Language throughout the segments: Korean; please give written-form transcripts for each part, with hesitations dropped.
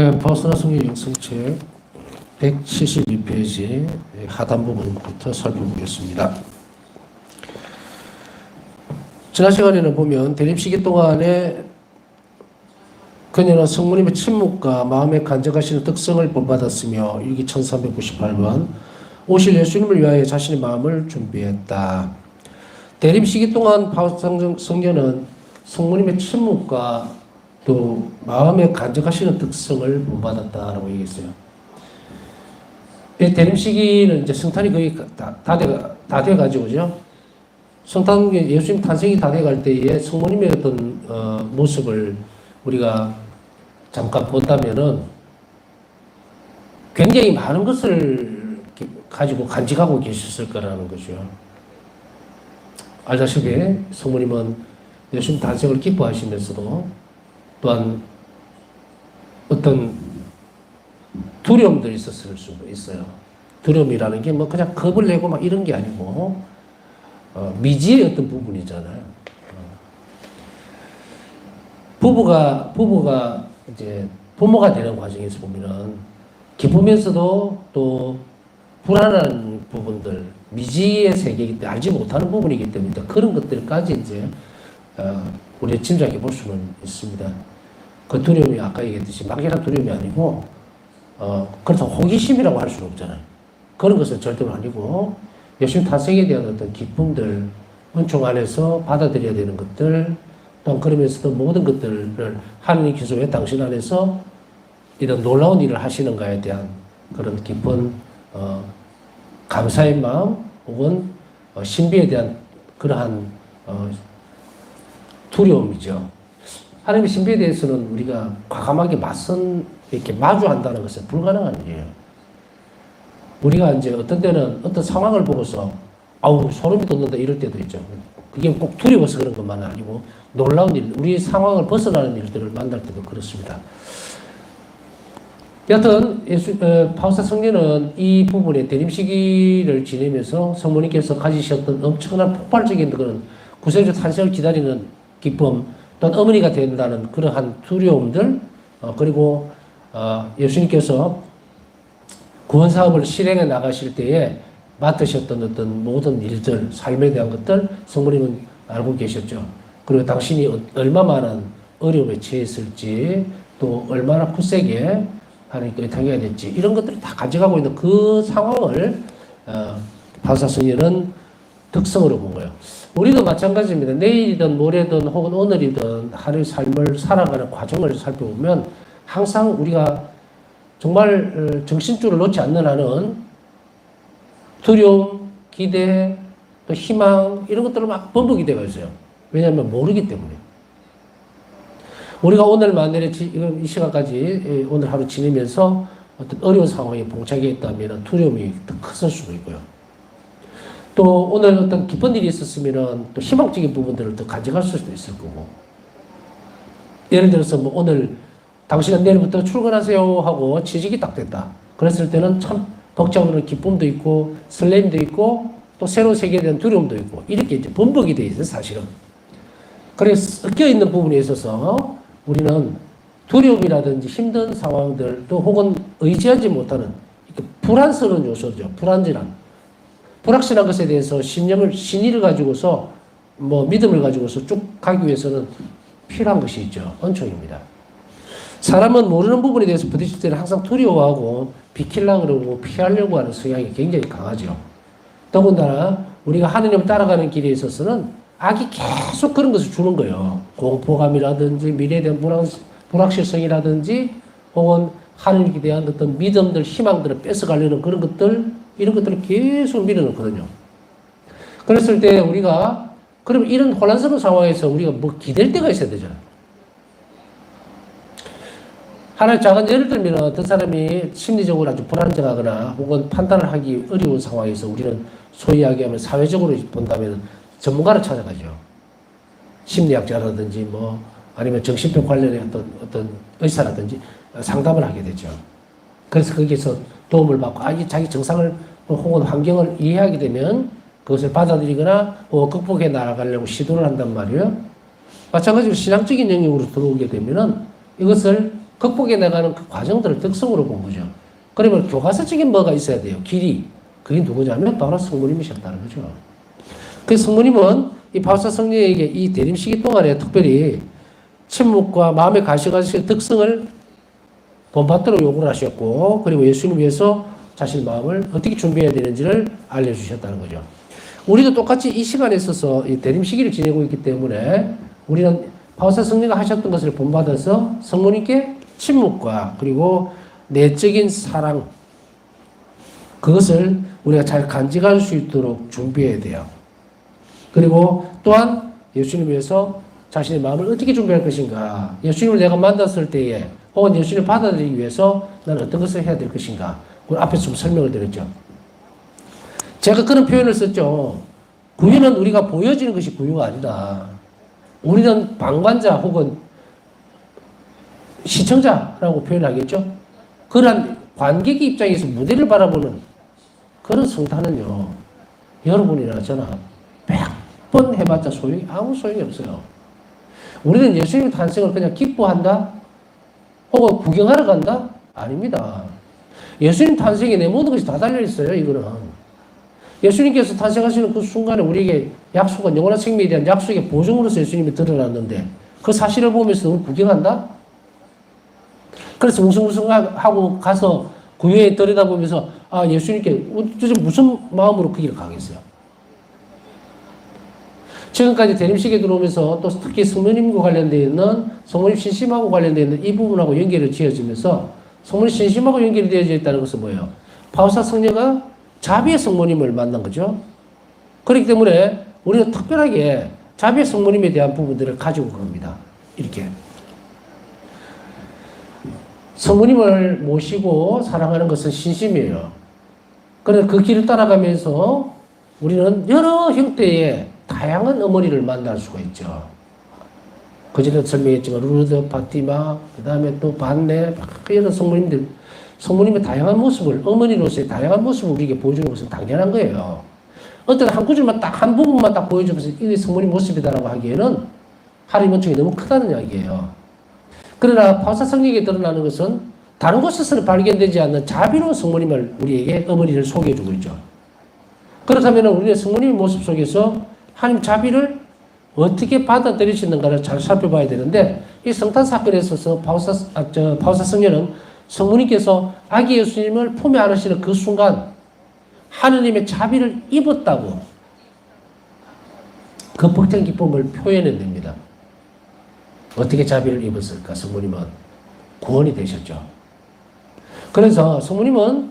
네, 파우스나 성경 영성책 172페이지 하단 부분부터 살펴보겠습니다. 지난 시간에는 보면 대립 시기 동안에 그녀는 성모님의 침묵과 마음에 간직하시는 특성을 본받았으며 일기 1398번 오실 예수님을 위하여 자신의 마음을 준비했다. 대립 시기 동안 파우스 성녀는 성모님의 침묵과 또 마음에 간직하시는 특성을 본받았다라고 얘기했어요. 이 대립 시기는 이제 성탄이 거의 다 돼가지고죠. 성탄 예수님 탄생이 다 돼갈 때에 성모님의 어떤 모습을 우리가 잠깐 본다면은 굉장히 많은 것을 가지고 간직하고 계셨을 거라는 거죠. 알다시피 성모님은 예수님 탄생을 기뻐하시면서도 또한 어떤 두려움들이 있었을 수도 있어요. 두려움이라는 게 뭐 그냥 겁을 내고 막 이런 게 아니고 미지의 어떤 부분이잖아요. 부부가 이제 부모가 되는 과정에서 보면은 기쁘면서도 또 불안한 부분들, 미지의 세계이기 때문에 알지 못하는 부분이기 때문에 그런 것들까지 이제 우리가 짐작해 볼 수는 있습니다. 그 두려움이 아까 얘기했듯이 막연한 두려움이 아니고 그렇다고 호기심이라고 할 수는 없잖아요. 그런 것은 절대로 아니고 예수님 탄생에 대한 어떤 기쁨들, 은총 안에서 받아들여야 되는 것들, 또 그러면서도 모든 것들을 하나님께서 왜 당신 안에서 이런 놀라운 일을 하시는가에 대한 그런 깊은 감사의 마음 혹은 신비에 대한 그러한 두려움이죠. 하나님의 신비에 대해서는 우리가 과감하게 이렇게 마주한다는 것은 불가능한 일이에요. 우리가 이제 어떤 때는 어떤 상황을 보고서 아우 소름이 돋는다 이럴 때도 있죠. 그게 꼭 두려워서 그런 것만은 아니고 놀라운 일, 우리 상황을 벗어나는 일들을 만날 때도 그렇습니다. 여하튼 파우스나 성녀는 이 부분에 대림 시기를 지내면서 성모님께서 가지셨던 엄청난 폭발적인 그런 구세주 탄생을 기다리는 기쁨, 또한 어머니가 된다는 그러한 두려움들, 그리고 예수님께서 구원 사업을 실행해 나가실 때에 맡으셨던 어떤 모든 일들, 삶에 대한 것들 성모님은 알고 계셨죠. 그리고 당신이 얼마만한 어려움에 처했을지, 또 얼마나 굳세게 하나님께 의탁해야 될지 이런 것들을 다 가져가고 있는 그 상황을 파우스나 성녀는 특성으로 본 거예요. 우리도 마찬가지입니다. 내일이든 모레든 혹은 오늘이든 하루의 삶을 살아가는 과정을 살펴보면 항상 우리가 정말 정신줄을 놓지 않는 한은 두려움, 기대, 또 희망 이런 것들을 막 번복이 되어 있어요. 왜냐하면 모르기 때문에. 우리가 오늘 만일에 이 시간까지 오늘 하루 지내면서 어떤 어려운 상황에 봉착해 있다면 두려움이 더 컸을 수도 있고요. 또 오늘 어떤 기쁜 일이 있었으면 또 희망적인 부분들을 더 가져갈 수도 있을 거고. 예를 들어서 뭐 오늘 당신은 내일부터 출근하세요 하고 취직이 딱 됐다. 그랬을 때는 참 벅차오르는 기쁨도 있고 설렘도 있고 또 새로운 세계에 대한 두려움도 있고 이렇게 이제 번복이 돼 있어요, 사실은. 그래서 섞여 있는 부분에 있어서 우리는 두려움이라든지 힘든 상황들 또 혹은 의지하지 못하는 불안스러운 요소죠. 불확실한 것에 대해서 신의를 가지고서 믿음을 가지고서 쭉 가기 위해서는 필요한 것이 있죠. 은총입니다. 사람은 모르는 부분에 대해서 부딪힐 때는 항상 두려워하고 비키려고 그러고 피하려고 하는 성향이 굉장히 강하죠. 더군다나 우리가 하느님을 따라가는 길에 있어서는 악이 계속 그런 것을 주는 거예요. 공포감이라든지 미래에 대한 불확실성이라든지 혹은 하느님에 대한 어떤 믿음들, 희망들을 뺏어가려는 그런 것들, 이런 것들을 계속 밀어넣거든요. 그랬을 때 우리가 그럼 이런 혼란스러운 상황에서 우리가 뭐 기댈 때가 있어야 되잖아요. 하나의 작은 예를 들면 어떤 사람이 심리적으로 아주 불안정하거나 혹은 판단을 하기 어려운 상황에서 우리는 소위 이야기하면 사회적으로 본다면 전문가를 찾아가죠. 심리학자라든지 아니면 정신병 관련의 어떤 의사라든지 상담을 하게 되죠. 그래서 거기서 도움을 받고 자기 정상을 혹은 환경을 이해하게 되면 그것을 받아들이거나 극복해 나아가려고 시도를 한단 말이에요. 마찬가지로 신앙적인 영역으로 들어오게 되면은 이것을 극복해 나가는 그 과정들을 특성으로 본 거죠. 그러면 교과서적인 뭐가 있어야 돼요? 길이. 그게 누구냐면 바로 성모님이셨다는 거죠. 그 성모님은 이 바울사 성령에게 이 대림 시기 동안에 특별히 침묵과 마음의 가시가시의 특성을 본받도록 요구를 하셨고, 그리고 예수님 위해서 자신의 마음을 어떻게 준비해야 되는지를 알려주셨다는 거죠. 우리도 똑같이 이 시간에 있어서 이 대림 시기를 지내고 있기 때문에 우리는 바울사 성령가 하셨던 것을 본받아서 성모님께 침묵과 그리고 내적인 사랑, 그것을 우리가 잘 간직할 수 있도록 준비해야 돼요. 그리고 또한 예수님 위해서 자신의 마음을 어떻게 준비할 것인가, 예수님을 내가 만났을 때에 혹은 예수님을 받아들이기 위해서 나는 어떤 것을 해야 될 것인가, 그걸 앞에서 좀 설명을 드렸죠. 제가 그런 표현을 썼죠. 구유는 우리가 보여지는 것이 구유가 아니다. 우리는 방관자 혹은 시청자라고 표현하겠죠. 그런 관객의 입장에서 무대를 바라보는 그런 성탄은요, 여러분이나 저나 100번 해봤자 아무 소용이 없어요. 우리는 예수님의 탄생을 그냥 기뻐한다? 혹은 구경하러 간다? 아닙니다. 예수님 탄생에 내 모든 것이 다 달려있어요, 이거는. 예수님께서 탄생하시는 그 순간에 우리에게 약속은 영원한 생명에 대한 약속의 보증으로서 예수님이 드러났는데 그 사실을 보면서 너무 구경한다? 그래서 웅성웅성하고 가서 구유에 들여다보면서 아, 예수님께 무슨 마음으로 그 길을 가겠어요? 지금까지 대림식에 들어오면서 또 특히 성모님과 관련되어 있는 성모님 신심하고 관련되어 있는 이 부분하고 연결을 지어지면서 성모님 신심하고 연결이 되어져 있다는 것은 뭐예요? 바울사 성녀가 자비의 성모님을 만난 거죠. 그렇기 때문에 우리는 특별하게 자비의 성모님에 대한 부분들을 가지고 갑니다. 이렇게. 성모님을 모시고 사랑하는 것은 신심이에요. 그래서 그 길을 따라가면서 우리는 여러 형태의 다양한 어머니를 만날 수가 있죠. 그전에도 설명했지만 루르드, 파티마, 그 다음에 또 반네, 이런 성모님들, 성모님의 다양한 모습을, 어머니로서의 다양한 모습을 우리에게 보여주는 것은 당연한 거예요. 어떤 한 구절만 딱, 한 부분만 딱 보여주면서 이게 성모님 모습이다라고 하기에는 하나님 원칙이 너무 크다는 이야기예요. 그러나 바울사 성령에 드러나는 것은 다른 곳에서는 발견되지 않는 자비로운 성모님을 우리에게 어머니를 소개해주고 있죠. 그렇다면 우리의 성모님의 모습 속에서 하나님 자비를 어떻게 받아들이시는가를 잘 살펴봐야 되는데, 이 성탄 사건에 있어서 바울사 성녀는 성모님께서 아기 예수님을 품에 안으시는 그 순간 하느님의 자비를 입었다고 그 벅찬 기쁨을 표현해냅니다. 어떻게 자비를 입었을까? 성모님은 구원이 되셨죠. 그래서 성모님은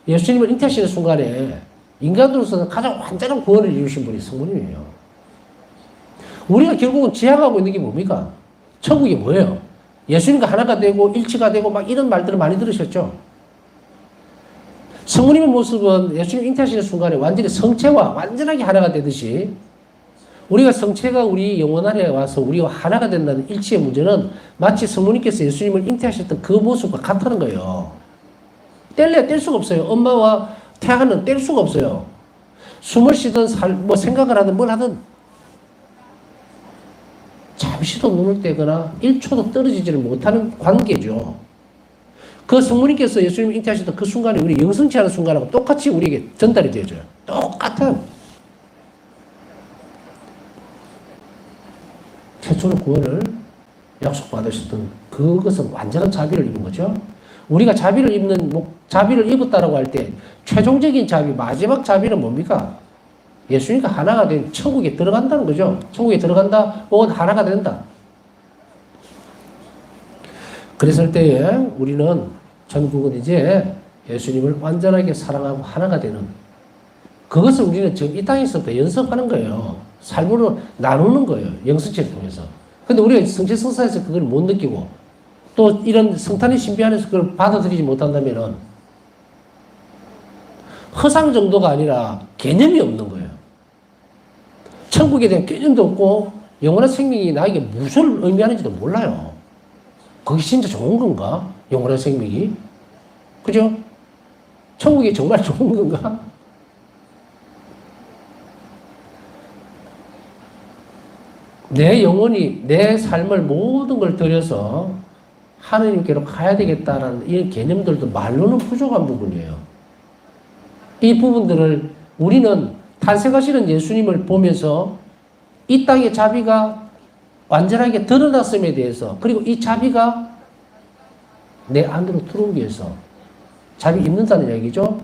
예수님을 잉태하시는 순간에 인간으로서는 가장 완전한 구원을 이루신 분이 성모님이에요. 우리가 결국은 지향하고 있는 게 뭡니까? 천국이 뭐예요? 예수님과 하나가 되고 일치가 되고 막 이런 말들을 많이 들으셨죠? 성모님의 모습은 예수님 잉태하시는 순간에 완전히 성체와 완전하게 하나가 되듯이 우리가 성체가 우리 영혼 안에 와서 우리와 하나가 된다는 일치의 문제는 마치 성모님께서 예수님을 잉태하셨던 그 모습과 같다는 거예요. 뗄 수가 없어요. 엄마와 태아는 뗄 수가 없어요. 숨을 쉬든 생각을 하든 뭘 하든 잠시도 눈을 떼거나 1초도 떨어지지를 못하는 관계죠. 그 성모님께서 예수님을 잉태하셨던 그 순간에 우리 영성치 않은 순간하고 똑같이 우리에게 전달이 되어져요. 똑같은. 최초로 구원을 약속받으셨던 그것은 완전한 자비를 입은 거죠. 우리가 자비를 입었다라고 할 때 최종적인 자비, 마지막 자비는 뭡니까? 예수님과 하나가 된 천국에 들어간다는 거죠. 천국에 들어간다, 혹은 하나가 된다. 그랬을 때에 우리는 천국은 이제 예수님을 완전하게 사랑하고 하나가 되는, 그것을 우리는 지금 이 땅에서부터 연습하는 거예요. 삶으로 나누는 거예요. 영성체를 통해서. 근데 우리가 성체성사에서 그걸 못 느끼고 또 이런 성탄의 신비 안에서 그걸 받아들이지 못한다면 허상 정도가 아니라 개념이 없는 거예요. 천국에 대한 개념도 없고 영원한 생명이 나에게 무엇을 의미하는지도 몰라요. 그게 진짜 좋은 건가? 영원한 생명이? 그죠? 천국이 정말 좋은 건가? 내 영혼이 내 삶을 모든 걸 들여서 하느님께로 가야 되겠다라는 이 개념들도 말로는 부족한 부분이에요. 이 부분들을 우리는 탄생하시는 예수님을 보면서 이 땅의 자비가 완전하게 드러났음에 대해서, 그리고 이 자비가 내 안으로 들어오기 위해서 자비 입는다는 얘기죠.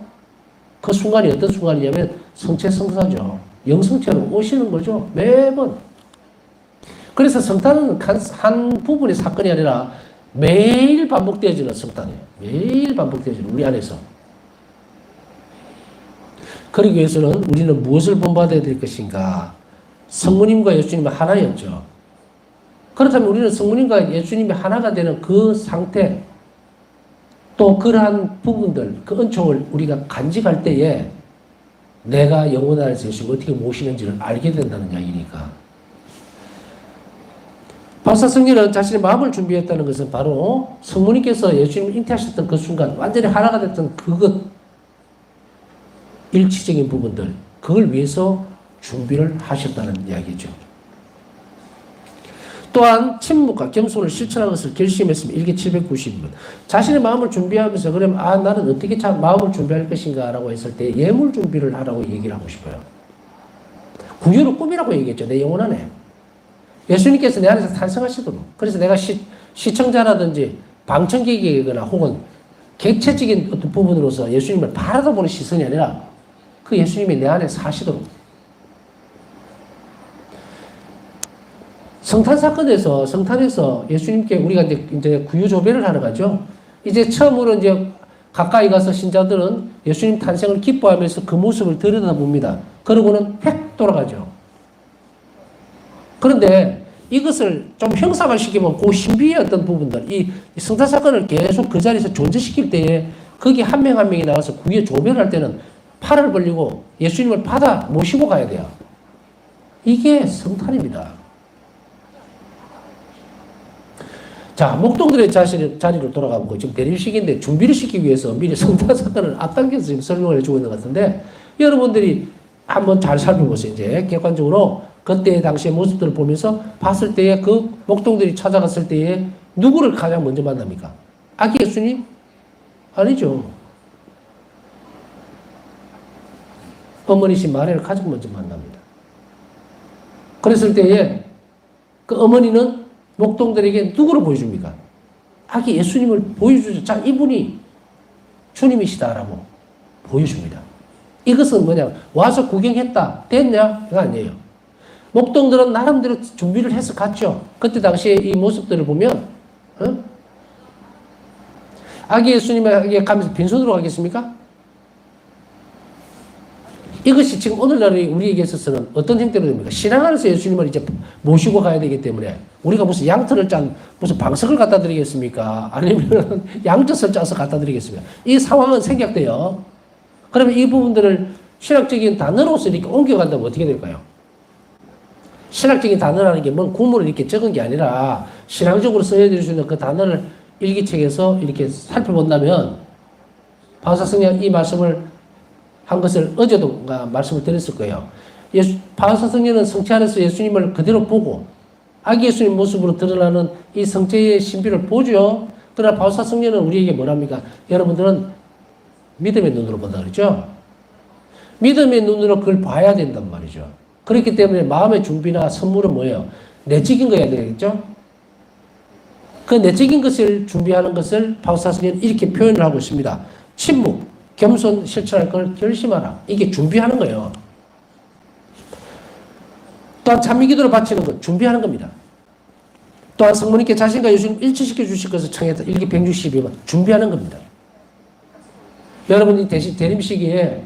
그 순간이 어떤 순간이냐면 성체성사죠. 영성체로 오시는 거죠. 매번. 그래서 성탄은 한 부분의 사건이 아니라 매일 반복되어지는 성탄이에요. 매일 반복되어지는 우리 안에서. 그러기 위해서는 우리는 무엇을 본받아야 될 것인가? 성모님과 예수님은 하나였죠. 그렇다면 우리는 성모님과 예수님이 하나가 되는 그 상태, 또 그러한 부분들, 그 은총을 우리가 간직할 때에 내가 영원 안에서 예수님을 어떻게 모시는지를 알게 된다는 이야기니까. 박사 성녀는 자신의 마음을 준비했다는 것은 바로 성모님께서 예수님을 잉태하셨던 그 순간 완전히 하나가 됐던 그것, 일치적인 부분들, 그걸 위해서 준비를 하셨다는 이야기죠. 또한 침묵과 겸손을 실천하는 것을 결심했으면 일기 790번. 자신의 마음을 준비하면서 그러면 나는 어떻게 마음을 준비할 것인가 라고 했을 때 예물 준비를 하라고 얘기를 하고 싶어요. 구유로 꿈이라고 얘기했죠. 내 영혼 안에. 예수님께서 내 안에서 탄생하시도록. 그래서 내가 시청자라든지 방청객이거나 혹은 객체적인 어떤 부분으로서 예수님을 바라보는 시선이 아니라 그 예수님이 내 안에 사시도록. 성탄에서 예수님께 우리가 이제 구유조배를 하러 가죠. 이제 처음으로 이제 가까이 가서 신자들은 예수님 탄생을 기뻐하면서 그 모습을 들여다봅니다. 그러고는 획 돌아가죠. 그런데 이것을 좀 형상화시키면 그 신비의 어떤 부분들, 이 성탄 사건을 계속 그 자리에서 존재시킬 때에 거기 한 명 한 명이 나와서 구유의 조배를 할 때는 팔을 벌리고 예수님을 받아 모시고 가야 돼요. 이게 성탄입니다. 자, 목동들의 자리로 돌아가고 지금 대립식인데 준비를 시키기 위해서 미리 성탄 사건을 앞당겨서 지금 설명을 해주고 있는 것 같은데 여러분들이 한번 잘 살펴보세요. 이제 객관적으로 그때 당시의 모습들을 보면서 봤을 때에 그 목동들이 찾아갔을 때에 누구를 가장 먼저 만납니까? 아기 예수님? 아니죠. 어머니신 마리아를 가장 먼저 만납니다. 그랬을 때에 그 어머니는 목동들에게 누구를 보여줍니까? 아기 예수님을 보여주죠. 자, 이분이 주님이시다라고 보여줍니다. 이것은 뭐냐? 와서 구경했다. 됐냐? 이거 아니에요. 목동들은 나름대로 준비를 해서 갔죠. 그때 당시에 이 모습들을 보면, 아기 예수님에게 가면서 빈손으로 가겠습니까? 이것이 지금 오늘날 우리에게 있어서는 어떤 형태로 됩니까? 신앙 안에서 예수님을 이제 모시고 가야 되기 때문에 우리가 무슨 양털을 짠 무슨 방석을 갖다 드리겠습니까? 아니면 양젖을 짜서 갖다 드리겠습니까? 이 상황은 생략돼요. 그러면 이 부분들을 신학적인 단어로서 이렇게 옮겨간다면 어떻게 될까요? 신학적인 단어라는 게 뭔 구문을 이렇게 적은 게 아니라 신앙적으로 써야 될 수 있는 그 단어를 일기책에서 이렇게 살펴본다면 바울사성령 이 말씀을 한 것을 어제도 말씀을 드렸을 거예요. 바울사성령은 성체 안에서 예수님을 그대로 보고 아기 예수님 모습으로 드러나는 이 성체의 신비를 보죠. 그러나 바울사성령은 우리에게 뭐랍니까? 여러분들은 믿음의 눈으로 본다 그러죠. 믿음의 눈으로 그걸 봐야 된단 말이죠. 그렇기 때문에 마음의 준비나 선물은 뭐예요? 내적인 거야 되겠죠? 그 내적인 것을 준비하는 것을 바울사성령은 이렇게 표현을 하고 있습니다. 침묵, 겸손 실천할 걸 결심하라. 이게 준비하는 거예요. 또한 찬미기도를 바치는 것, 준비하는 겁니다. 또한 성모님께 자신과 예수님 일치시켜 주실 것을 청했다. 일기 162번, 준비하는 겁니다. 여러분이 대림 시기에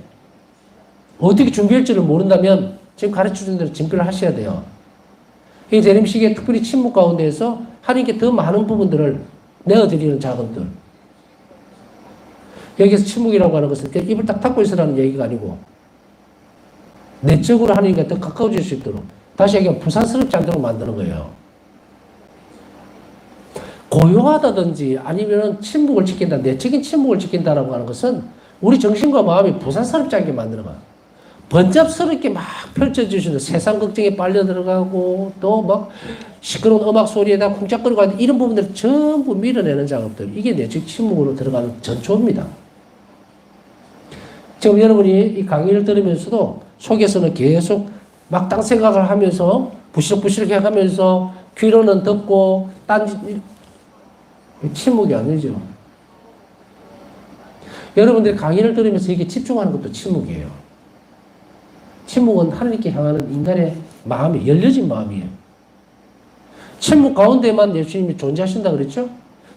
어떻게 준비할지를 모른다면 지금 가르쳐준 대로 준비를 하셔야 돼요. 이 대림 시기에 특별히 침묵 가운데에서 하나님께 더 많은 부분들을 내어드리는 작업들. 여기서 침묵이라고 하는 것은 입을 딱 닫고 있으라는 얘기가 아니고 내적으로 하나님과 더 가까워질 수 있도록 다시 얘기하면 부산스럽지 않도록 만드는 거예요. 고요하다든지 아니면 침묵을 지킨다, 내적인 침묵을 지킨다라고 하는 것은 우리 정신과 마음이 부산스럽지 않게 만드는 거야. 번잡스럽게 막 펼쳐주시는 세상 걱정에 빨려 들어가고 또 막 시끄러운 음악 소리에다 쿵짝거리고 하는 이런 부분들을 전부 밀어내는 작업들. 이게 내적 침묵으로 들어가는 전초입니다. 지금 여러분이 이 강의를 들으면서도 속에서는 계속 막 딴 생각을 하면서 부시럭부시럭 해가면서 귀로는 듣고 침묵이 아니죠. 여러분들이 강의를 들으면서 이게 집중하는 것도 침묵이에요. 침묵은 하나님께 향하는 인간의 마음이 열려진 마음이에요. 침묵 가운데만 예수님이 존재하신다 그랬죠?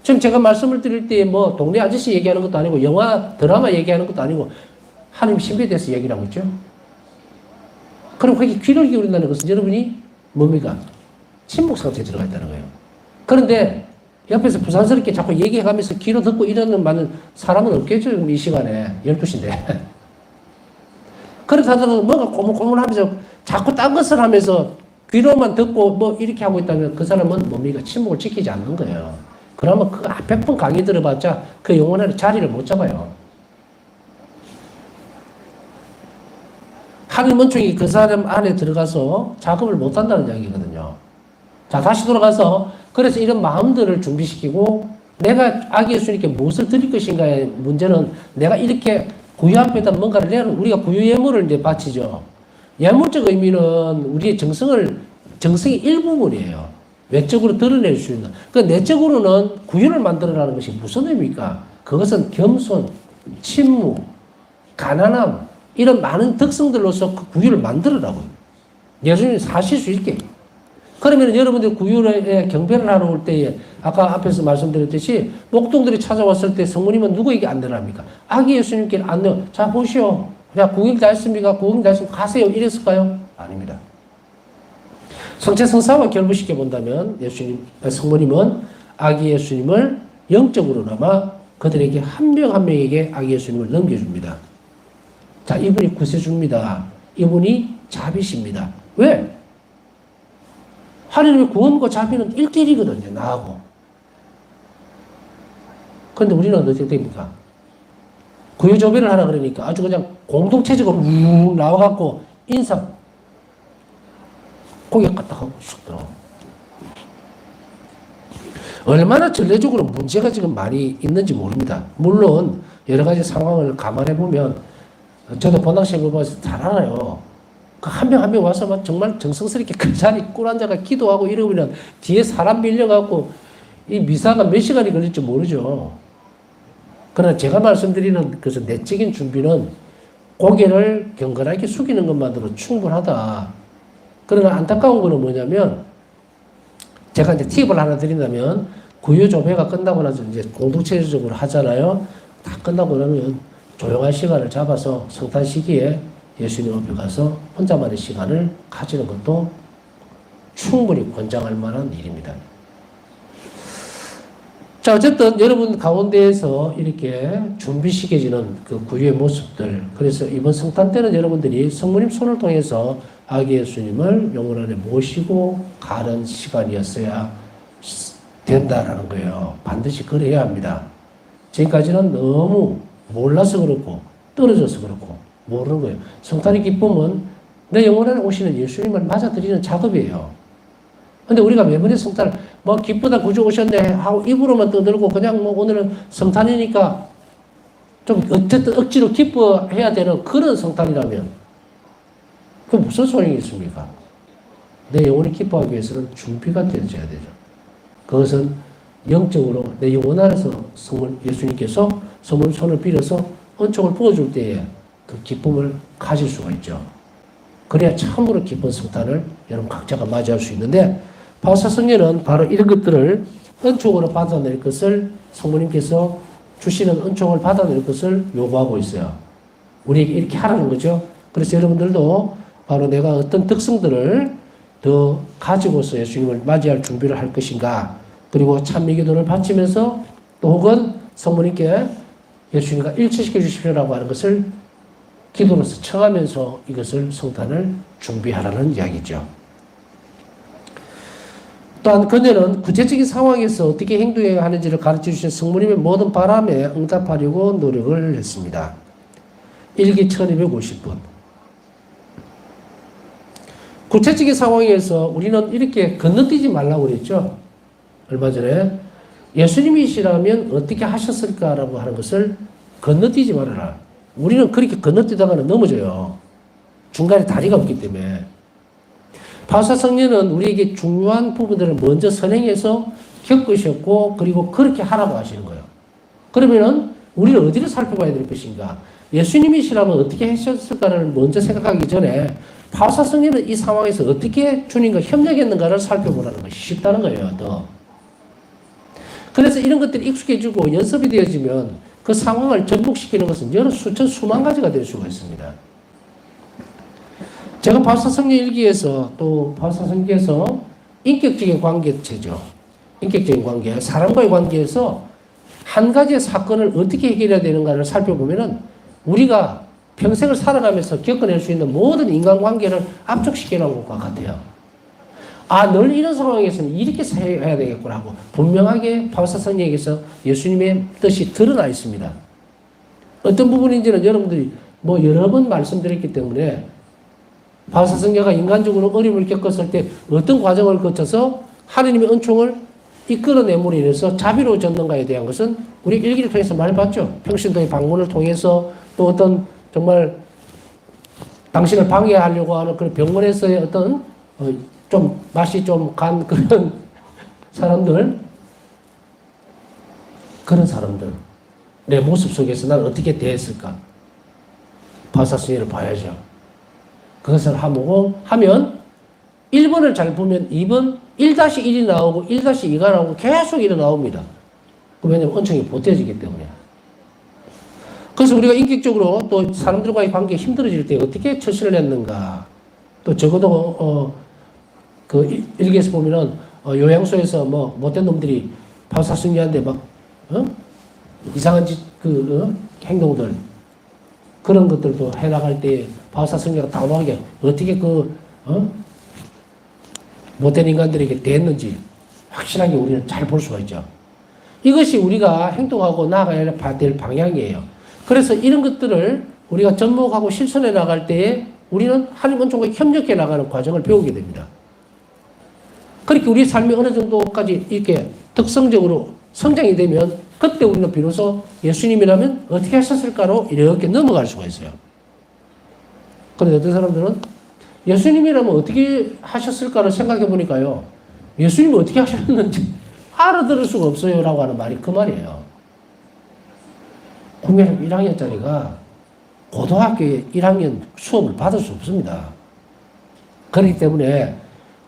지금 제가 말씀을 드릴 때 뭐 동네 아저씨 얘기하는 것도 아니고 영화 드라마 얘기하는 것도 아니고 하나님 신비에 대해서 얘기를 하고 있죠. 그럼 거기 귀를 기울인다는 것은 여러분이 뭡니까? 침묵 상태에 들어가 있다는 거예요. 그런데 옆에서 부산스럽게 자꾸 얘기해가면서 귀로 듣고 이러는 많은 사람은 없겠죠. 지금 이 시간에 12시인데. 그렇다 하더라도 뭔가 고문고문하면서 자꾸 딴 것을 하면서 귀로만 듣고 뭐 이렇게 하고 있다면 그 사람은 뭡니까? 침묵을 지키지 않는 거예요. 그러면 그 앞에 번 강의 들어봤자 그 영혼의 자리를 못 잡아요. 하늘 원총이 그 사람 안에 들어가서 작업을 못 한다는 이야기거든요. 자, 다시 돌아가서 그래서 이런 마음들을 준비시키고 내가 아기 예수님께 무엇을 드릴 것인가의 문제는 내가 이렇게 구유 앞에다 뭔가를 내는 우리가 구유 예물을 이제 바치죠. 예물적 의미는 우리의 정성의 일부분이에요. 외적으로 드러낼 수 있는. 그 내적으로는 구유를 만들어라는 것이 무슨 의미입니까? 그것은 겸손, 침묵, 가난함, 이런 많은 특성들로서 그 구유를 만들어라고요. 예수님이 사실 수 있게. 그러면 여러분들 구유에 경배를 하러 올 때에 아까 앞에서 말씀드렸듯이 목동들이 찾아왔을 때 성모님은 누구에게 안내를 합니까? 아기 예수님께 안내. 자 보시오. 야 구경 다 했습니까? 구경 다 했으면 가세요. 이랬을까요? 아닙니다. 성체 성사와 결부시켜 본다면 성모님은 아기 예수님을 영적으로나마 그들에게 한 명 한 명에게 아기 예수님을 넘겨줍니다. 자, 이분이 구세주입니다. 이분이 자비십니다. 왜? 하나님의 구원과 자비는 1대1이거든요. 나하고. 그런데 우리는 어떻게 됩니까? 구유조배를 하라 그러니까 아주 그냥 공동체적으로 우 나와갖고 인사 고개 갖다 하고 쑥 들어. 얼마나 전례적으로 문제가 지금 많이 있는지 모릅니다. 물론 여러 가지 상황을 감안해 보면 저도 본당시에 봐서 잘 알아요. 그 한 명 한 명 와서 막 정말 정성스럽게 그 자리 꿀 앉아가 기도하고 이러면 뒤에 사람 밀려갖고 이 미사가 몇 시간이 걸릴지 모르죠. 그러나 제가 말씀드리는 그래서 내적인 준비는 고개를 경건하게 숙이는 것만으로 충분하다. 그러나 안타까운 거는 뭐냐면 제가 이제 팁을 하나 드린다면 구유조배가 끝나고 나서 이제 공동체적으로 하잖아요. 다 끝나고 나면 조용한 시간을 잡아서 성탄 시기에 예수님 앞에 가서 혼자만의 시간을 가지는 것도 충분히 권장할 만한 일입니다. 자, 어쨌든 여러분 가운데에서 이렇게 준비시켜지는 그 구유의 모습들. 그래서 이번 성탄 때는 여러분들이 성모님 손을 통해서 아기 예수님을 영혼 안에 모시고 가는 시간이었어야 된다라는 거예요. 반드시 그래야 합니다. 지금까지는 너무 몰라서 그렇고 떨어져서 그렇고 모르는 거예요. 성탄의 기쁨은 내 영혼 안에 오시는 예수님을 맞아들이는 작업이에요. 근데 우리가 매번에 성탄을 뭐 기쁘다 구주 오셨네 하고 입으로만 떠들고 그냥 뭐 오늘은 성탄이니까 좀 어쨌든 억지로 기뻐해야 되는 그런 성탄이라면 그 무슨 소용이 있습니까? 내 영혼이 기뻐하기 위해서는 준비가 되어져야 되죠. 그것은 영적으로 내 영혼 안에서 예수님께서 성모님 손을 빌어서 은총을 부어줄 때에 그 기쁨을 가질 수가 있죠. 그래야 참으로 기쁜 성탄을 여러분 각자가 맞이할 수 있는데 바울사성령은 바로 이런 것들을 은총으로 받아낼 것을 성모님께서 주시는 은총을 받아낼 것을 요구하고 있어요. 우리에게 이렇게 하라는 거죠. 그래서 여러분들도 바로 내가 어떤 특성들을 더 가지고서 예수님을 맞이할 준비를 할 것인가, 그리고 찬미기도를 바치면서 또 혹은 성모님께 예수님과 일치시켜 주십시오라고 하는 것을 기도로서 청하면서 이것을 성탄을 준비하라는 이야기죠. 또한 그녀는 구체적인 상황에서 어떻게 행동해야 하는지를 가르쳐 주신 성모님의 모든 바람에 응답하려고 노력을 했습니다. 일기 1250분. 구체적인 상황에서 우리는 이렇게 건너뛰지 말라고 그랬죠. 얼마 전에 예수님이시라면 어떻게 하셨을까라고 하는 것을 건너뛰지 말아라. 우리는 그렇게 건너뛰다가는 넘어져요. 중간에 다리가 없기 때문에. 바울사 성령은 우리에게 중요한 부분들을 먼저 선행해서 겪으셨고 그리고 그렇게 하라고 하시는 거예요. 그러면은 우리는 어디를 살펴봐야 될 것인가? 예수님이시라면 어떻게 하셨을까를 먼저 생각하기 전에 바울사 성령은 이 상황에서 어떻게 주님과 협력했는가를 살펴보라는 것이 쉽다는 거예요. 더. 그래서 이런 것들이 익숙해지고 연습이 되어지면 그 상황을 접목시키는 것은 여러 수천 수만 가지가 될 수가 있습니다. 제가 바울사 성령 일기에서 또 바울사 성경에서 인격적인 관계체죠. 인격적인 관계, 사람과의 관계에서 한 가지의 사건을 어떻게 해결해야 되는가를 살펴보면은 우리가 평생을 살아가면서 겪어낼 수 있는 모든 인간관계를 압축시켜 놓은 것과 같아요. 아, 늘 이런 상황에서는 이렇게 해야 되겠구나 하고 분명하게 바울사 성령에게서 예수님의 뜻이 드러나 있습니다. 어떤 부분인지는 여러분들이 뭐 여러 번 말씀드렸기 때문에 바울사 성령가 인간적으로 어려움을 겪었을 때 어떤 과정을 거쳐서 하느님의 은총을 이끌어내므로 인해서 자비로워졌는가에 대한 것은 우리 일기를 통해서 많이 봤죠. 평신도의 방문을 통해서 또 어떤 정말 당신을 방해하려고 하는 그런 병원에서의 어떤 좀 맛이 좀 간 그런 사람들, 내 모습 속에서 난 어떻게 대했을까? 바울사 성령을 봐야죠. 그것을 하면 1번을 잘 보면 2번 1-1이 나오고 1-2가 나오고 계속 일어 나옵니다. 왜냐하면 은총이 보태지기 때문에. 그래서 우리가 인격적으로 또 사람들과의 관계가 힘들어질 때 어떻게 처신을 했는가. 또 적어도 그 일기에서 보면은 요양소에서 뭐 못된 놈들이 바울사 성령한테 막 이상한 행동들 그런 것들도 해나갈 때 바울사 성령가 단호하게 어떻게 못된 인간들에게 대했는지 확실하게 우리는 잘 볼 수가 있죠. 이것이 우리가 행동하고 나아가야 될 방향이에요. 그래서 이런 것들을 우리가 접목하고 실천해 나갈 때에 우리는 하나님 은총과 협력해 나가는 과정을 배우게 됩니다. 그렇게 우리 삶이 어느 정도까지 이렇게 특성적으로 성장이 되면 그때 우리는 비로소 예수님이라면 어떻게 하셨을까로 이렇게 넘어갈 수가 있어요. 그런데 어떤 사람들은 예수님이라면 어떻게 하셨을까를 생각해 보니까요. 예수님이 어떻게 하셨는지 알아들을 수가 없어요. 라고 하는 말이 그 말이에요. 국민학교 1학년짜리가 고등학교 1학년 수업을 받을 수 없습니다. 그렇기 때문에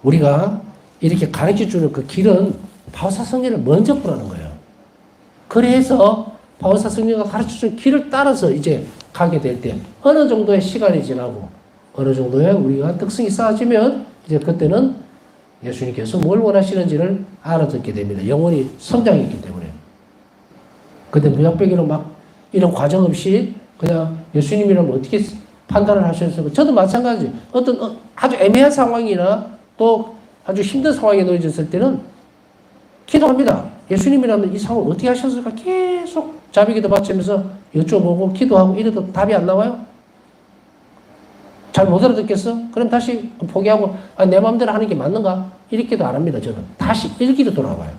우리가 이렇게 가르쳐주는 그 길은 바울사 성령을 먼저 보라는 거예요. 그래서 바울사 성령가 가르쳐준 길을 따라서 이제 가게 될 때 어느 정도의 시간이 지나고 어느 정도의 우리가 특성이 쌓아지면 이제 그때는 예수님께서 뭘 원하시는지를 알아듣게 됩니다. 영혼이 성장했기 때문에. 그때 무작배기로 막 이런 과정 없이 그냥 예수님이라면 어떻게 판단을 하셨을까? 저도 마찬가지. 어떤 아주 애매한 상황이나 또 아주 힘든 상황에 놓여졌을 때는 기도합니다. 예수님이라면 이 상황을 어떻게 하셨을까? 계속 자비기도 바치면서 여쭤보고 기도하고 이래도 답이 안 나와요? 잘 못 알아듣겠어? 그럼 다시 포기하고 내 마음대로 하는 게 맞는가? 이렇게도 안 합니다. 저는 다시 일기로 돌아와요.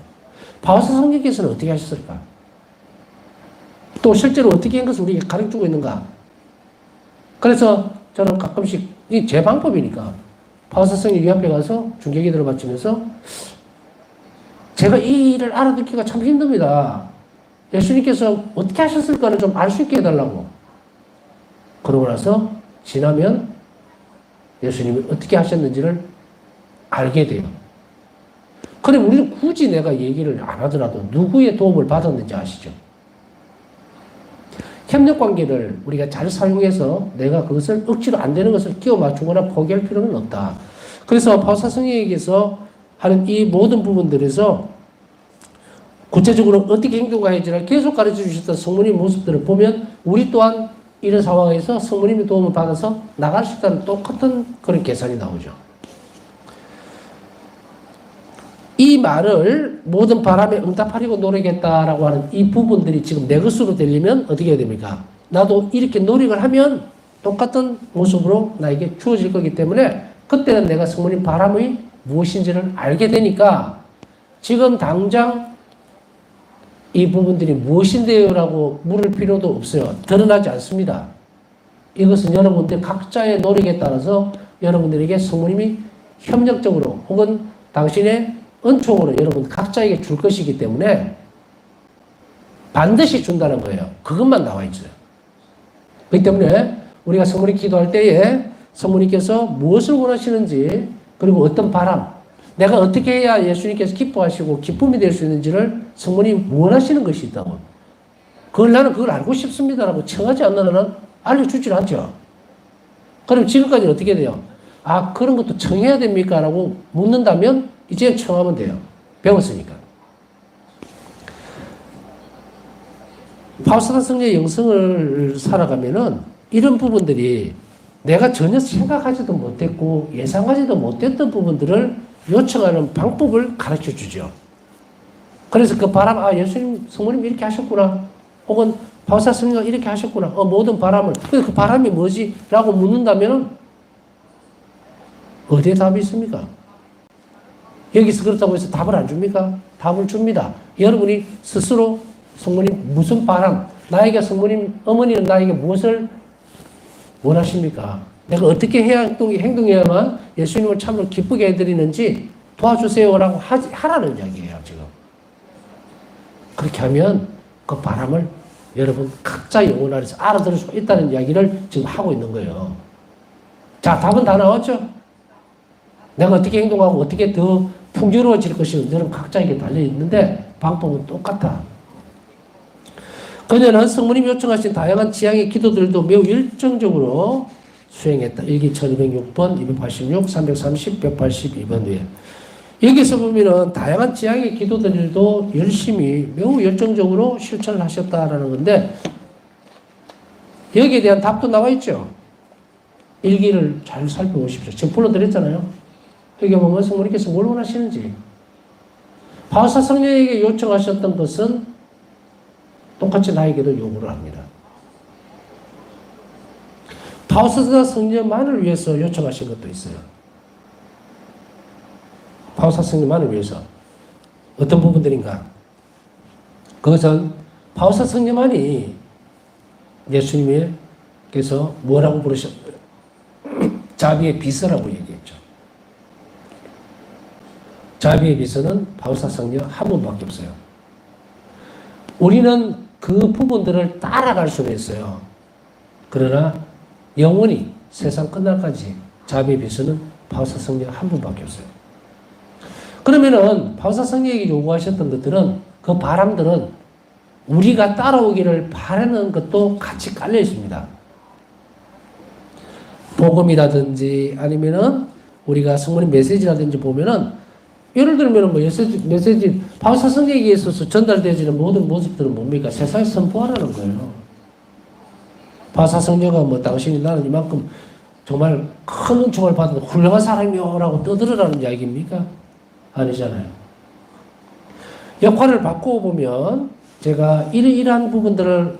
바울사 성령께서는 어떻게 하셨을까? 또 실제로 어떻게 한 것을 우리에게 가르쳐주고 있는가? 그래서 저는 가끔씩 이게 제 방법이니까 바울사 성령 이 앞에 가서 중개기도를 바치면서 제가 이 일을 알아듣기가 참 힘듭니다. 예수님께서 어떻게 하셨을까를 좀 알 수 있게 해달라고. 그러고 나서 지나면 예수님이 어떻게 하셨는지를 알게 돼요. 그럼 우리는 굳이 내가 얘기를 안 하더라도 누구의 도움을 받았는지 아시죠? 협력관계를 우리가 잘 사용해서 내가 그것을 억지로 안 되는 것을 끼워 맞추거나 포기할 필요는 없다. 그래서 바울사 성령에게서 하는 이 모든 부분들에서 구체적으로 어떻게 행동해야지를 계속 가르쳐 주셨던 성모님 모습들을 보면 우리 또한 이런 상황에서 성모님의 도움을 받아서 나갈 수 있다는 똑같은 그런 계산이 나오죠. 이 말을 모든 바람에 응답하려고 노력했다라고 하는 이 부분들이 지금 내 것으로 들리면 어떻게 해야 됩니까? 나도 이렇게 노력을 하면 똑같은 모습으로 나에게 주어질 거기 때문에 그때는 내가 성모님 바람이 무엇인지를 알게 되니까 지금 당장 이 부분들이 무엇인데요? 라고 물을 필요도 없어요. 드러나지 않습니다. 이것은 여러분들 각자의 노력에 따라서 여러분들에게 성모님이 협력적으로 혹은 당신의 은총으로 여러분 각자에게 줄 것이기 때문에 반드시 준다는 거예요. 그것만 나와 있어요. 그렇기 때문에 우리가 성모님 기도할 때에 성모님께서 무엇을 원하시는지 그리고 어떤 바람, 내가 어떻게 해야 예수님께서 기뻐하시고 기쁨이 될 수 있는지를 성모님이 원하시는 것이 있다고. 나는 그걸 알고 싶습니다라고 청하지 않는 한은 알려주질 않죠. 그럼 지금까지는 어떻게 돼요? 아, 그런 것도 청해야 됩니까? 라고 묻는다면 이제 청하면 돼요. 배웠으니까. 파우스다 성녀의 영성을 살아가면은 이런 부분들이 내가 전혀 생각하지도 못했고 예상하지도 못했던 부분들을 요청하는 방법을 가르쳐 주죠. 그래서 그 바람, 예수님, 성모님 이렇게 하셨구나. 혹은 파우스다 성녀가 이렇게 하셨구나. 모든 바람을. 그 바람이 뭐지? 라고 묻는다면 어디에 답이 있습니까? 여기서 그렇다고 해서 답을 안 줍니까? 답을 줍니다. 여러분이 스스로 성모님 무슨 바람, 나에게 성모님, 어머니는 나에게 무엇을 원하십니까? 내가 어떻게 해야 행동해야만 예수님을 참으로 기쁘게 해드리는지 도와주세요라고 하라는 이야기예요, 지금. 그렇게 하면 그 바람을 여러분 각자 영혼 안에서 알아들을 수 있다는 이야기를 지금 하고 있는 거예요. 자, 답은 다 나왔죠? 내가 어떻게 행동하고 어떻게 더 풍요로워질 것인지 여러분 각자에게 달려있는데 방법은 똑같아. 그녀는 성모님이 요청하신 다양한 지향의 기도들도 매우 열정적으로 수행했다. 일기 1206번, 286, 330, 182번 위에. 여기서 보면은 다양한 지향의 기도들도 열심히 매우 열정적으로 실천을 하셨다라는 건데 여기에 대한 답도 나와 있죠. 일기를 잘 살펴보십시오. 지금 불러드렸잖아요. 여기 보면 성모님께서 뭘 원하시는지. 파우스다 성녀에게 요청하셨던 것은 똑같이 나에게도 요구를 합니다. 파우스다 성녀만을 위해서 요청하신 것도 있어요. 파우스다 성녀만을 위해서. 어떤 부분들인가? 그것은 파우스다 성녀만이 예수님께서 뭐라고 부르셨어요? 자비의 비서라고 얘기했죠. 자비의 비서는 파우스다 성녀 한 분밖에 없어요. 우리는 그 부분들을 따라갈 수는 있어요. 그러나 영원히 세상 끝날까지 자비의 비서는 파우스다 성녀 한 분밖에 없어요. 그러면은 파우스다 성녀에게 요구하셨던 것들은 그 바람들은 우리가 따라오기를 바라는 것도 같이 깔려 있습니다. 복음이라든지 아니면은 우리가 성모님 메시지라든지 보면은 예를 들면 뭐 메시지 파우스다 성녀에게 있어서 전달되어지는 모든 모습들은 뭡니까? 세상에 선포하라는 거예요. 파우스다 성녀가 뭐 당신이 나는 이만큼 정말 큰 은총을 받은 훌륭한 사람이요라고 떠들으라는 이야기입니까? 아니잖아요. 역할을 바꾸어 보면 제가 이러한 부분들을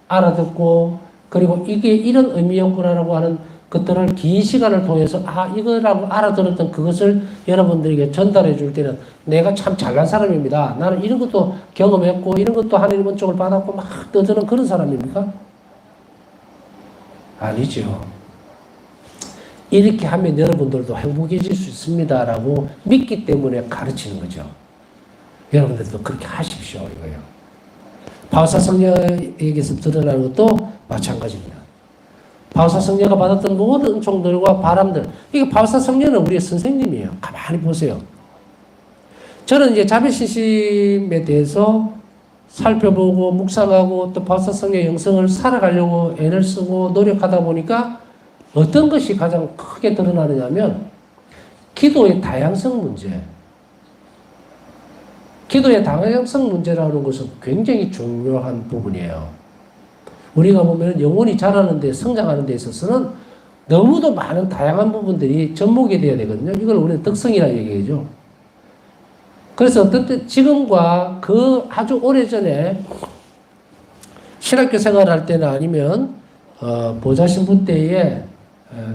알아듣고 그리고 이게 이런 의미였구나라고 하는 것들을 긴 시간을 통해서 이거라고 알아들었던 그것을 여러분들에게 전달해 줄 때는 내가 참 잘난 사람입니다. 나는 이런 것도 경험했고 이런 것도 하나님 은총을 받았고 막 떠드는 그런 사람입니까? 아니죠. 이렇게 하면 여러분들도 행복해질 수 있습니다라고 믿기 때문에 가르치는 거죠. 여러분들도 그렇게 하십시오 이거예요. 파우스다 성녀에게서 드러나는 것도 마찬가지입니다. 파우스다 성녀가 받았던 모든 은총들과 바람들, 이게 파우스다 성녀는 우리의 선생님이에요. 가만히 보세요. 저는 이제 자비신심에 대해서 살펴보고 묵상하고 또 파우스다 성녀의 영성을 살아가려고 애를 쓰고 노력하다 보니까 어떤 것이 가장 크게 드러나느냐면 기도의 다양성 문제. 기도의 다양성 문제라는 것은 굉장히 중요한 부분이에요. 우리가 보면 영혼이 자라는 데 성장하는 데 있어서는 너무도 많은 다양한 부분들이 접목이 돼야 되거든요. 이걸 우리는 덕성이라는 얘기죠. 그래서 어떤 때 지금과 그 아주 오래전에 신학교 생활할 때나 아니면 보좌 신부 때에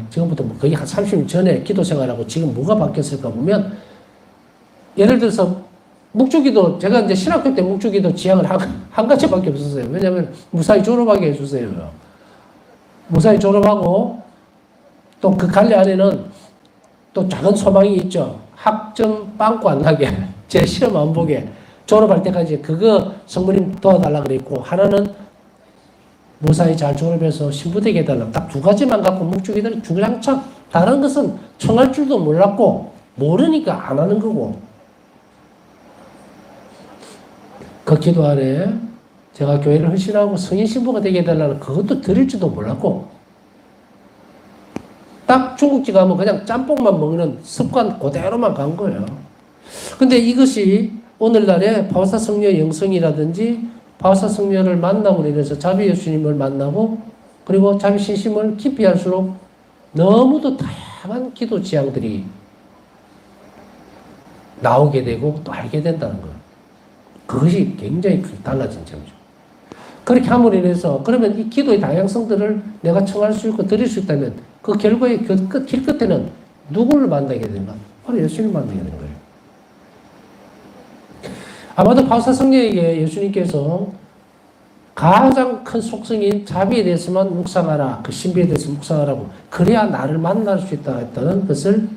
지금부터 뭐 거의 한 30년 전에 기도 생활하고 지금 뭐가 바뀌었을까 보면, 예를 들어서 묵주기도, 제가 이제 신학교 때 묵주기도 지향을 한 가지밖에 없었어요. 왜냐하면 무사히 졸업하게 해주세요. 무사히 졸업하고 또 그 갈래 안에는 또 작은 소망이 있죠. 학점 빵꾸 안 나게, 제 시험 안 보게, 졸업할 때까지 그거 성모님 도와달라 그랬고, 하나는 무사히 잘 졸업해서 신부되게 해달라. 딱 두 가지만 갖고 묵주기들 주구장창, 다른 것은 청할 줄도 몰랐고 모르니까 안 하는 거고. 그 기도 안에 제가 교회를 헌신하고 성인 신부가 되게 해달라는 그것도 드릴지도 몰랐고, 딱 중국집 가면 그냥 짬뽕만 먹는 습관 그대로만 간 거예요. 근데 이것이 오늘날에 바오사 성녀 영성이라든지 바오사 성녀를 만남으로 인해서 자비 예수님을 만나고, 그리고 자비 신심을 깊이 할수록 너무도 다양한 기도 지향들이 나오게 되고 또 알게 된다는 거예요. 그것이 굉장히 달라진 점이죠. 그렇게 함으로 인해서, 그러면 이 기도의 다양성들을 내가 청할 수 있고 드릴 수 있다면 그 결과의 길 끝에는 누구를 만나게 되는가? 바로 예수님을 만나게 되는 거예요. 아마도 바오사 성녀에게 예수님께서 가장 큰 속성인 자비에 대해서만 묵상하라, 그 신비에 대해서 묵상하라고, 그래야 나를 만날 수 있다 했다는 것을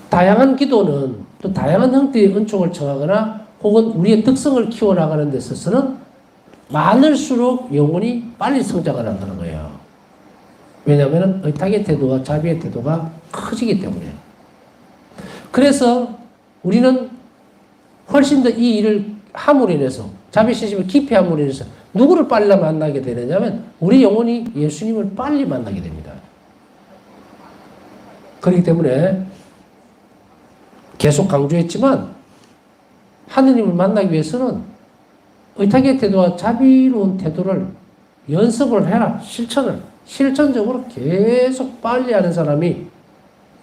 다양한 기도는 또 다양한 형태의 은총을 청하거나 혹은 우리의 특성을 키워나가는 데 있어서는 많을수록 영혼이 빨리 성장을 한다는 거예요. 왜냐하면 의탁의 태도와 자비의 태도가 커지기 때문에. 그래서 우리는 훨씬 더 이 일을 함으로 인해서, 자비 신심을 깊이 함으로 인해서 누구를 빨리 만나게 되느냐면 우리 영혼이 예수님을 빨리 만나게 됩니다. 그렇기 때문에 계속 강조했지만 하느님을 만나기 위해서는 의탁의 태도와 자비로운 태도를 연습을 해라. 실천적으로 계속 빨리 하는 사람이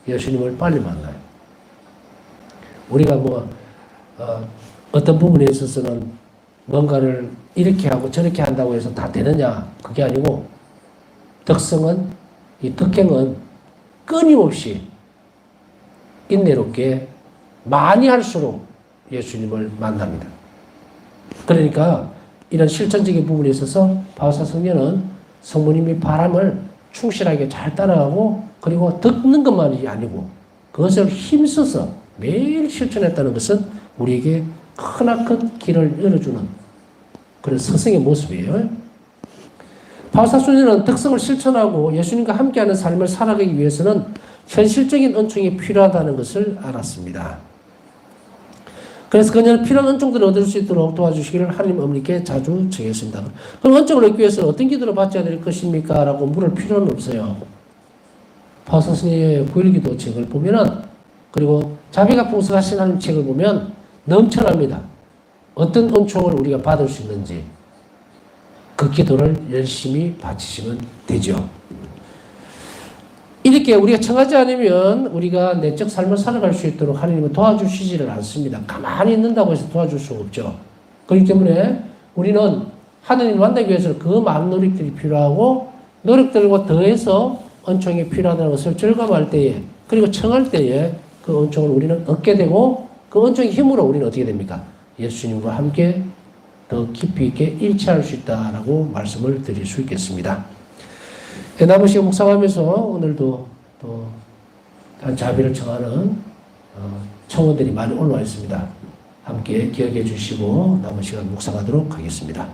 예수님을 빨리 만나요. 우리가 어떤 부분에 있어서는 뭔가를 이렇게 하고 저렇게 한다고 해서 다 되느냐, 그게 아니고, 덕행은 끊임없이 인내롭게 많이 할수록 예수님을 만납니다. 그러니까 이런 실천적인 부분에 있어서 바오사 성녀는 성모님의 바람을 충실하게 잘 따라가고, 그리고 듣는 것만이 아니고 그것을 힘써서 매일 실천했다는 것은 우리에게 크나큰 길을 열어주는 그런 스승의 모습이에요. 바오사 성녀는 덕성을 실천하고 예수님과 함께하는 삶을 살아가기 위해서는 현실적인 은총이 필요하다는 것을 알았습니다. 그래서 그녀는 필요한 은총들을 얻을 수 있도록 도와주시기를 하나님 어머니께 자주 청했습니다. 그럼 은총을 얻기 위해서 어떤 기도를 받아야 될 것입니까? 라고 물을 필요는 없어요. 바오사 성녀의 9.1기도 책을 보면은, 그리고 자비가 풍성하신 하나님 책을 보면 넘쳐납니다. 어떤 은총을 우리가 받을 수 있는지 그 기도를 열심히 바치시면 되죠. 이렇게 우리가 청하지 않으면 우리가 내적 삶을 살아갈 수 있도록 하나님은 도와주시지를 않습니다. 가만히 있는다고 해서 도와줄 수 없죠. 그렇기 때문에 우리는 하나님을 만나기 위해서 그 많은 노력들이 필요하고, 노력들과 더해서 은총이 필요하다는 것을 절감할 때에, 그리고 청할 때에 그 은총을 우리는 얻게 되고, 그 은총의 힘으로 우리는 어떻게 됩니까? 예수님과 함께 더 깊이 있게 일치할 수 있다라고 말씀을 드릴 수 있겠습니다. 남은 시간 묵상하면서 오늘도 또 자비를 청하는 청원들이 많이 올라와 있습니다. 함께 기억해 주시고 남은 시간 묵상하도록 하겠습니다.